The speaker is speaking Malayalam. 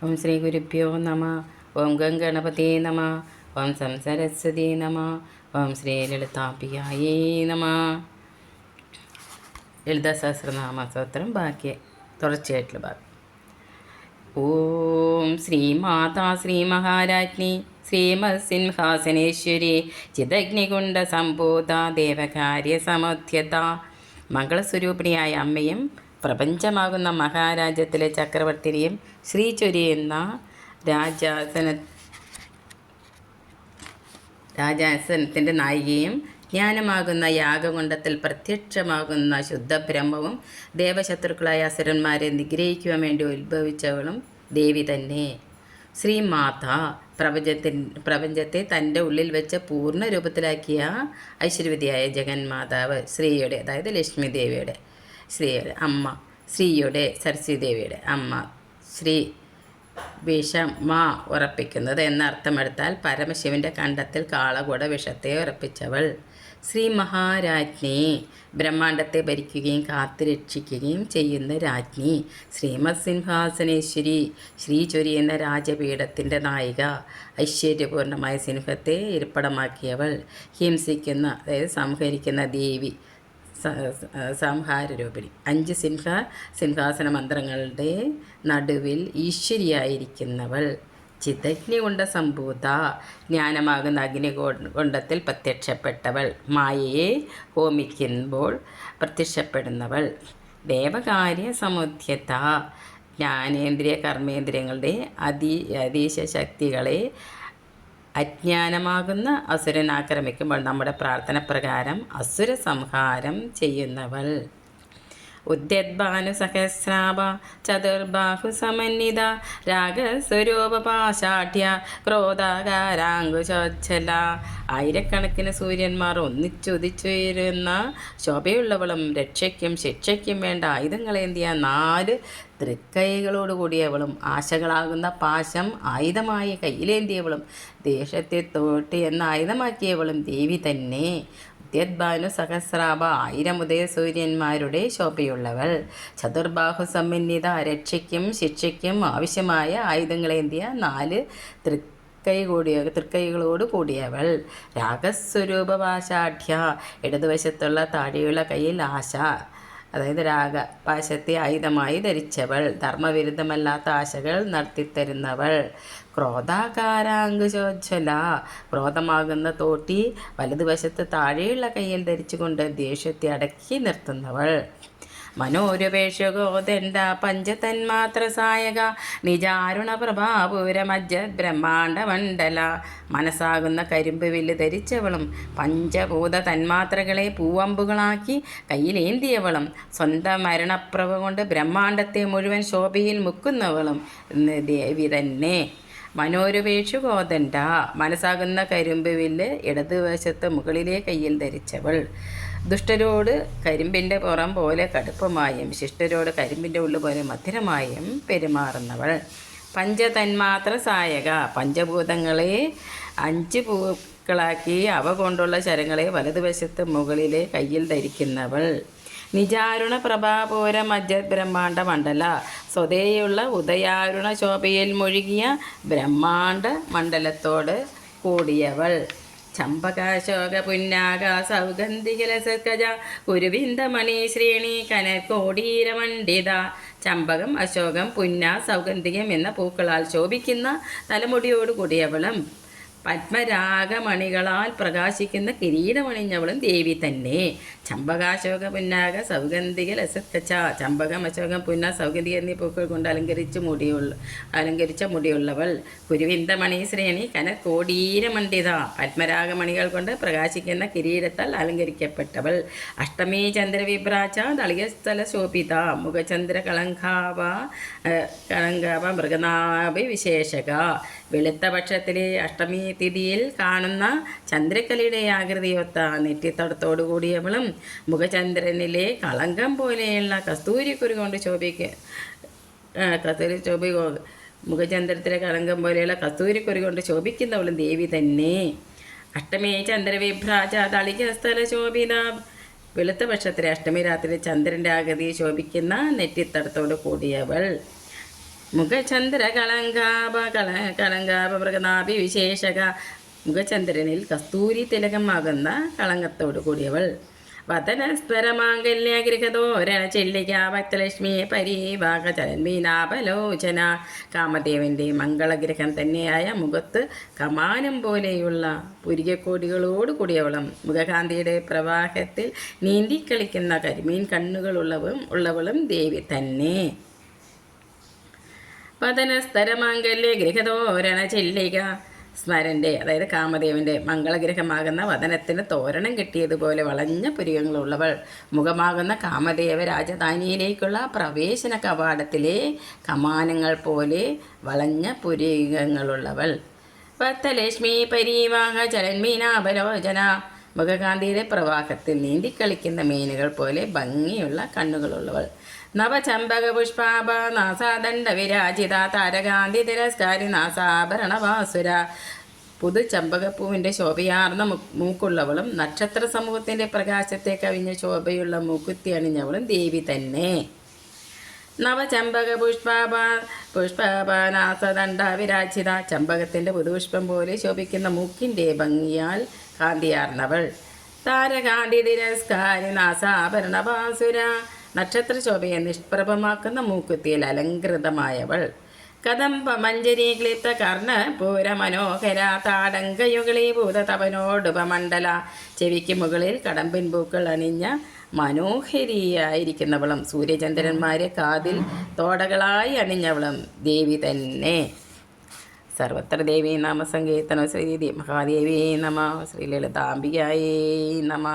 ഓം ശ്രീ ഗുരുഭ്യോ നമ. ഓം ഗംഗണപതേ നമ. ഓം സംസരസ്വതീ നമ. ഓം ശ്രീ ലളിതാംബികായേ നമ. ലളിതാ സഹസ്രനാമ സ്തോത്രം ബാക്കി തുടർച്ചയായിട്ടുള്ള ഭാഗം. ഓം ശ്രീ മാതാ ശ്രീ മഹാരാജ്ഞി ശ്രീമത്സിംഹാസനേശ്വരി ചിദഗ്നികുണ്ഡ സംഭൂത ദേവകാര്യ സമുദ്ധ്യത. മംഗളസ്വരൂപിണിയായ അമ്മയും പ്രപഞ്ചമാകുന്ന മഹാരാജ്യത്തിലെ ചക്രവർത്തിനിയും ശ്രീ ചൊരിയുന്ന രാജാസനത്തിൻ്റെ നായികയും ജ്ഞാനമാകുന്ന യാഗകുണ്ഡത്തിൽ പ്രത്യക്ഷമാകുന്ന ശുദ്ധബ്രഹ്മവും ദേവശത്രുക്കളായ അസുരന്മാരെ നിഗ്രഹിക്കുവാൻ വേണ്ടി ഉത്ഭവിച്ചവളും ദേവി തന്നെ. ശ്രീമാത പ്രപഞ്ചത്തെ തൻ്റെ ഉള്ളിൽ വെച്ച് പൂർണ്ണ രൂപത്തിലാക്കിയ ഐശ്വര്യവതിയായ ജഗന്മാതാവ് ശ്രീയുടെ, അതായത് ലക്ഷ്മി ദേവിയുടെ ശ്രീയുടെ അമ്മ, ശ്രീയുടെ സരസ്വതി ദേവിയുടെ അമ്മ, ശ്രീ വിഷമ ഉറപ്പിക്കുന്നത് എന്നർത്ഥമെടുത്താൽ പരമശിവൻ്റെ കണ്ഠത്തിൽ കാളകൂട വിഷത്തെ ഉറപ്പിച്ചവൾ. ശ്രീ മഹാരാജ്ഞി ബ്രഹ്മാണ്ടത്തെ ഭരിക്കുകയും കാത്തുരക്ഷിക്കുകയും ചെയ്യുന്ന രാജ്ഞി. ശ്രീമത് സിംഹാസനേശ്വരി ശ്രീ ചൊരിയുന്ന രാജപീഠത്തിൻ്റെ നായിക. ഐശ്വര്യപൂർണമായ സിംഹത്തെ ഇരിപ്പിടമാക്കിയവൾ. ഹിംസിക്കുന്ന, അതായത് സംഹരിക്കുന്ന ദേവി, സംഹാരരൂപിണി. 5 സിംഹാസന മന്ത്രങ്ങളുടെ നടുവിൽ ഈശ്വരിയായിരിക്കുന്നവൾ. ചിദഗ്നികുണ്ഡ സംഭൂത ജ്ഞാനമാകുന്ന അഗ്നികുണ്ഡത്തിൽ പ്രത്യക്ഷപ്പെട്ടവൾ. മായയെ ഹോമിക്കുമ്പോൾ പ്രത്യക്ഷപ്പെടുന്നവൾ. ദേവകാര്യ സമുദ്ധ്യത ജ്ഞാനേന്ദ്രിയ കർമ്മേന്ദ്രിയങ്ങളുടെ അതീശ ശക്തികളെ അജ്ഞാനമാകുന്ന അസുരൻ ആക്രമിക്കുമ്പോൾ നമ്മുടെ പ്രാർത്ഥന പ്രകാരം അസുര സംഹാരം ചെയ്യുന്നവൾ. ഉദ്യദ്ഭാനു സഹസ്രാഭ ചതുർബാഹു സമന്വിത രാഗസ്വരൂപപാശാഠ്യ ക്രോധാകാരാങ്കുശോജ്ജല. ആയിരക്കണക്കിന് സൂര്യന്മാർ ഒന്നിച്ചുദിച്ചുയരുന്ന ശോഭയുള്ളവളും രക്ഷയ്ക്കും ശിക്ഷയ്ക്കും വേണ്ട ആയുധങ്ങളേന്തിയ 4 തൃക്കൈകളോടുകൂടിയവളും ആശകളാകുന്ന പാശം ആയുധമായി കയ്യിലേന്തിയവളും ദേശത്തെ തോട്ടി എന്ന ആയുധമാക്കിയവളും ദേവി തന്നെ. ഉദ്യദ്ഭാനു സഹസ്രാഭ 1000 ഉദയസൂര്യന്മാരുടെ ശോഭയുള്ളവൾ. ചതുർബാഹു സമന്വിത രക്ഷയ്ക്കും ശിക്ഷയ്ക്കും ആവശ്യമായ ആയുധങ്ങളേന്തിയ 4 തൃക്കൈകളോട് കൂടിയവൾ. രാഗസ്വരൂപപാശാഠ്യ ഇടതുവശത്തുള്ള താടിയുള്ള കയ്യിൽ ആശ, അതായത് രാഗപാശത്തെ ആയുധമായി ധരിച്ചവൾ. ധർമ്മവിരുദ്ധമല്ലാത്ത ആശകൾ നടത്തിത്തരുന്നവൾ. ക്രോധാകാരാങ്കുശോജ്വല ക്രോധമാകുന്ന തോട്ടി വലതുവശത്ത് താഴെയുള്ള കയ്യിൽ ധരിച്ചുകൊണ്ട് ദേഷ്യത്തെ അടക്കി നിർത്തുന്നവൾ. മനോരുപേക്ഷകോദണ്ഡ പഞ്ചതന്മാത്ര സായക നിജാരുണ പ്രഭാപൂരമജ്ജ ബ്രഹ്മാണ്ഡ മണ്ഡല. മനസ്സാകുന്ന കരിമ്പ് വില്ല് ധരിച്ചവളും പഞ്ചഭൂത തന്മാത്രകളെ പൂവമ്പുകളാക്കി കയ്യിലേന്തിയവളും സ്വന്തം മരണപ്രഭ കൊണ്ട് ബ്രഹ്മാണ്ഡത്തെ മുഴുവൻ ശോഭയിൽ മുക്കുന്നവളും ദേവി തന്നെ. മനോരുപേക്ഷകോദണ്ഡ മനസ്സാകുന്ന കരിമ്പ് വില്ല് ഇടതുവശത്ത് മുകളിലെ കയ്യിൽ ധരിച്ചവൾ. ദുഷ്ടരോട് കരിമ്പിൻ്റെ പുറം പോലെ കടുപ്പമായും ശിഷ്ടരോട് കരിമ്പിൻ്റെ ഉള്ളു പോലെ മധുരമായും പെരുമാറുന്നവൾ. പഞ്ചതന്മാത്ര സായക പഞ്ചഭൂതങ്ങളെ 5 പൂക്കളാക്കി അവ കൊണ്ടുള്ള ശരങ്ങളെ വലതുവശത്ത് മുകളിലെ കയ്യിൽ ധരിക്കുന്നവൾ. നിജാരുണ പ്രഭാപൂര മജ്ജത് ബ്രഹ്മാണ്ഡ മണ്ഡല സ്വതേയുള്ള ഉദയാരുണ ശോഭയിൽ മുഴുകിയ ബ്രഹ്മാണ്ഡ മണ്ഡലത്തോട് കൂടിയവൾ. ചമ്പകാശോക പുന്നാക സൗഗന്ധികലസകജ കുരുവിന്ദമണി ശ്രേണി കനകോടീരമണ്ഡിത. ചമ്പകം, അശോകം, പുന്ന, സൗഗന്ധികം എന്ന പൂക്കളാൽ ശോഭിക്കുന്ന തലമുടിയോടുകൂടിയവളും പത്മരാഗമണികളാൽ പ്രകാശിക്കുന്ന കിരീടമണിഞ്ഞവളും ദേവി തന്നെ. ചമ്പകാശോക പുന്നാക സൗഗന്ധിക ലസക്കച്ച ചമ്പകം, അശോകം, പുന്ന, സൗഗന്ധിക എന്നീ പൂക്കൾ കൊണ്ട് അലങ്കരിച്ച മുടിയുള്ളവൾ. കുരുവിന്ദമണി ശ്രേണി കനകോടീരമണ്ഡിത പത്മരാഗമണികൾ കൊണ്ട് പ്രകാശിക്കുന്ന കിരീടത്താൽ അലങ്കരിക്കപ്പെട്ടവൾ. അഷ്ടമി ചന്ദ്രവിഭ്രാച്ച ദളികസ്ഥല ശോഭിത മുഖചന്ദ്ര കളങ്കാവ മൃഗനാഭി വിശേഷക. വെളുത്ത പക്ഷത്തിലെ അഷ്ടമി തിഥിയിൽ കാണുന്ന ചന്ദ്രക്കലയുടെ ആകൃതിയൊത്ത നെറ്റിത്തടത്തോടു കൂടിയവളും മുഖചന്ദ്രനിലെ കളങ്കം പോലെയുള്ള കസ്തൂരിക്കുരു കൊണ്ട് മുഖചന്ദ്രത്തിലെ കളങ്കം പോലെയുള്ള കസ്തൂരിക്കുരു കൊണ്ട് ശോഭിക്കുന്നവളും ദേവി തന്നെ. അഷ്ടമി ചന്ദ്രവിഭ്രാജ തളികസ്ഥല ശോഭിത വെളുത്ത പക്ഷത്തിലെ അഷ്ടമി രാത്രി ചന്ദ്രൻ്റെ ആകൃതിയെ ശോഭിക്കുന്ന നെറ്റിത്തടത്തോട് കൂടിയവൾ. കളങ്കാപ മൃഗനാഭി വിശേഷക. മുഖചന്ദ്രനിൽ കസ്തൂരി തിലകമാകുന്ന കളങ്കത്തോടു കൂടിയവൾ. വതനസ്വരമാംഗല്യഗൃഹതോരണ ചെല്ലിക ഭക്തലക്ഷ്മിയെ പരീവാക ചരന്മീനാപലോചന. കാമദേവൻ്റെ മംഗളഗ്രഹം തന്നെയായ മുഖത്ത് കമാനം പോലെയുള്ള പുരികക്കോടികളോട് കൂടിയവളും മുഖകാന്തിയുടെ പ്രവാഹത്തിൽ നീന്തിക്കളിക്കുന്ന കരിമീൻ കണ്ണുകളുള്ളവളും ദേവി തന്നെ. വദനസ്തരമാംഗല്യ ഗൃഹതോരണ ചെല്ലിക. സ്മരൻ്റെ അതായത് കാമദേവൻ്റെ മംഗളഗ്രഹമാകുന്ന വദനത്തിന് തോരണം കിട്ടിയതുപോലെ വളഞ്ഞ പുരികങ്ങളുള്ളവൾ. മുഖമാകുന്ന കാമദേവ രാജധാനിയിലേക്കുള്ള പ്രവേശന കവാടത്തിലെ കമാനങ്ങൾ പോലെ വളഞ്ഞ പുരികങ്ങളുള്ളവൾ. ഭക്തലക്ഷ്മി പരീവാഹ ചലന്മീനാപലോചന. മുഖകാന്തിയുടെ പ്രവാഹത്തിൽ നീന്തിക്കളിക്കുന്ന മീനുകൾ പോലെ ഭംഗിയുള്ള കണ്ണുകളുള്ളവൾ. നവചമ്പക പുഷ്പാഭ നാസാദണ്ഡ വിരാജിത താരകാന്തി തിരസ്കാരി നാസാഭരണവാസുര. പുതു ചമ്പകപ്പൂവിൻ്റെ ശോഭയാർന്ന മൂക്കുള്ളവളും നക്ഷത്ര സമൂഹത്തിൻ്റെ പ്രകാശത്തെ കവിഞ്ഞ ശോഭയുള്ള മൂക്കുത്തി അണിഞ്ഞവളും ദേവി തന്നെ. നവചമ്പക പുഷ്പാഭ നാസദണ്ഡ വിരാജിത. ചമ്പകത്തിൻ്റെ പുതുപുഷ്പം പോലെ ശോഭിക്കുന്ന മൂക്കിൻ്റെ ഭംഗിയാൽ കാന്തിയാർന്നവൾ. താരകാന്തി തിരസ്കാരി നാസാഭരണവാസുര. നക്ഷത്രശോഭയെ നിഷ്പ്രഭമാക്കുന്ന മൂക്കുത്തിയിൽ അലങ്കൃതമായവൾ. കദംബ മഞ്ജരി ക്ലിപ്ത കർണപൂര മനോഹര താടങ്കയുഗളീഭൂത തപനോടുപമണ്ഡല. ചെവിക്ക് മുകളിൽ കടമ്പിൻ പൂക്കൾ അണിഞ്ഞ മനോഹരിയായിരിക്കുന്നവളും സൂര്യചന്ദ്രന്മാരെ കാതിൽ തോടകളായി അണിഞ്ഞവളും ദേവി തന്നെ. സർവത്ര ദേവീ നാമ സങ്കീർത്തനം. ശ്രീ മഹാദേവി നമ. ശ്രീ ലളിതാംബികായേ നമ.